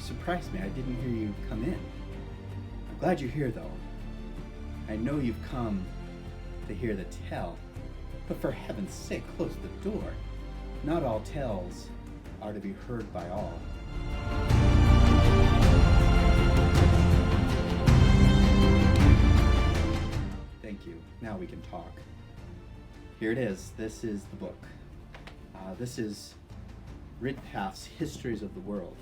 surprised me. I didn't hear you come in. I'm glad you're here, though. I know you've come to hear the tale, but for heaven's sake, close the door. Not all tales are to be heard by all. Thank you. Now we can talk. Here it is. This is the book. This is Ridpath's Histories of the World.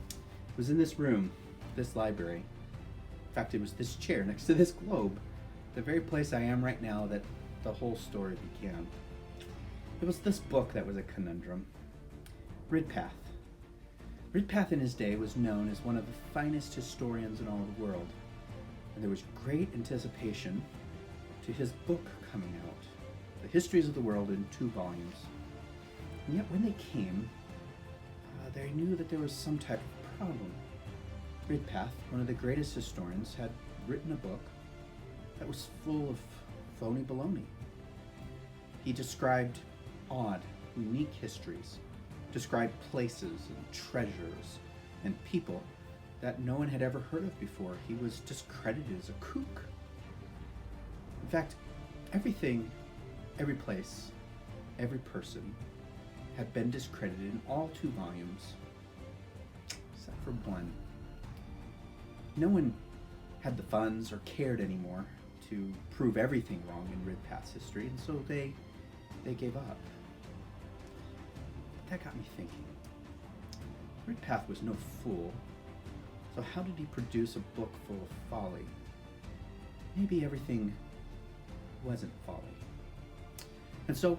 It was in this room, this library. In fact, it was this chair next to this globe, the very place I am right now, that the whole story began. It was this book that was a conundrum. Ridpath. Ridpath in his day was known as one of the finest historians in all the world, and there was great anticipation to his book coming out, The Histories of the World, in 2 volumes. And yet when they came, they knew that there was some type of problem. Ridpath, one of the greatest historians, had written a book that was full of phony baloney. He described odd, unique histories, described places and treasures and people that no one had ever heard of before. He was discredited as a kook. In fact, everything, every place, every person had been discredited in all 2 volumes, except for one. No one had the funds or cared anymore to prove everything wrong in Ridpath's history, and so they gave up. But that got me thinking. Ridpath was no fool, so how did he produce a book full of folly? Maybe everything wasn't folly. And so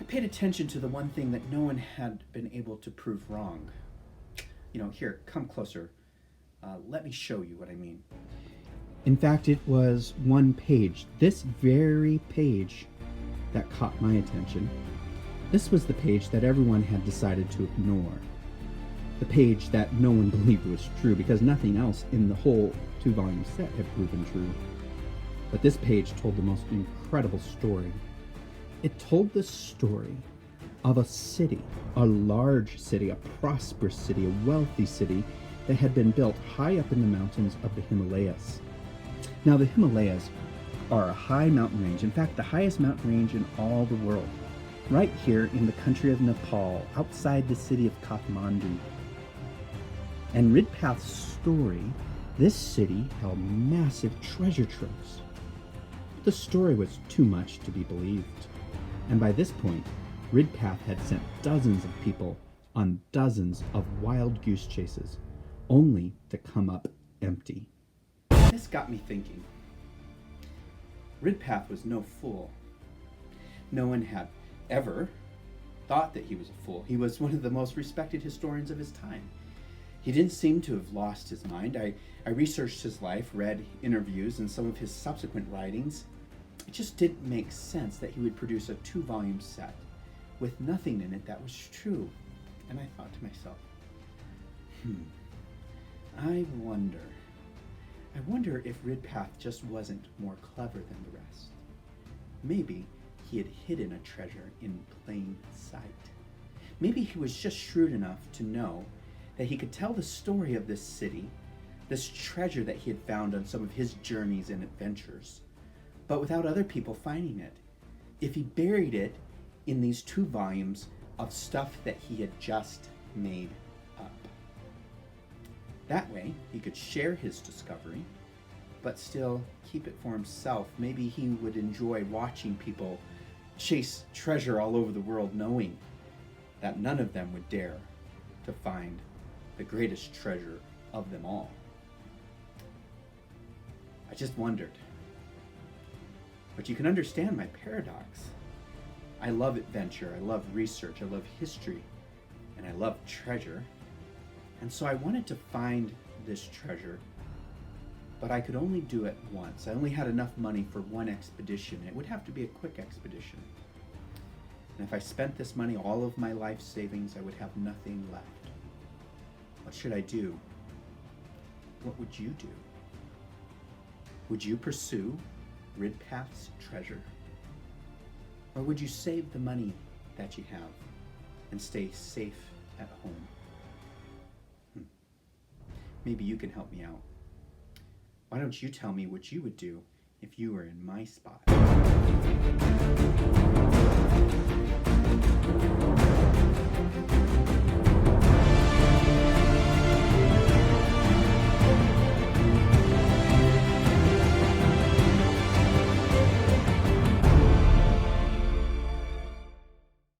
I paid attention to the one thing that no one had been able to prove wrong. Here, come closer. Let me show you what I mean. In fact, it was one page, this very page, that caught my attention. This was the page that everyone had decided to ignore. The page that no one believed was true, because nothing else in the whole 2-volume set had proven true. But this page told the most incredible story. It told the story of a city, a large city, a prosperous city, a wealthy city that had been built high up in the mountains of the Himalayas. Now, the Himalayas are a high mountain range, in fact, the highest mountain range in all the world, right here in the country of Nepal, outside the city of Kathmandu. And Ridpath's story, this city held massive treasure troves. The story was too much to be believed, and by this point, Ridpath had sent dozens of people on dozens of wild goose chases, only to come up empty. This got me thinking. Ridpath was no fool. No one had ever thought that he was a fool. He was one of the most respected historians of his time. He didn't seem to have lost his mind. I researched his life, read interviews, and some of his subsequent writings. It just didn't make sense that he would produce a 2-volume set with nothing in it that was true. And I thought to myself, I wonder if Ridpath just wasn't more clever than the rest. Maybe he had hidden a treasure in plain sight. Maybe he was just shrewd enough to know that he could tell the story of this city, this treasure that he had found on some of his journeys and adventures, but without other people finding it. If he buried it in these 2 volumes of stuff that he had just made up. That way, he could share his discovery, but still keep it for himself. Maybe he would enjoy watching people chase treasure all over the world, knowing that none of them would dare to find the greatest treasure of them all. I just wondered. But you can understand my paradox. I love adventure, I love research, I love history, and I love treasure. And so I wanted to find this treasure, but I could only do it once. I only had enough money for one expedition. It would have to be a quick expedition. And if I spent this money, all of my life savings, I would have nothing left. What should I do? What would you do? Would you pursue Ridpath's treasure? Or would you save the money that you have and stay safe at home? maybe you can help me out. Why don't you tell me what you would do if you were in my spot?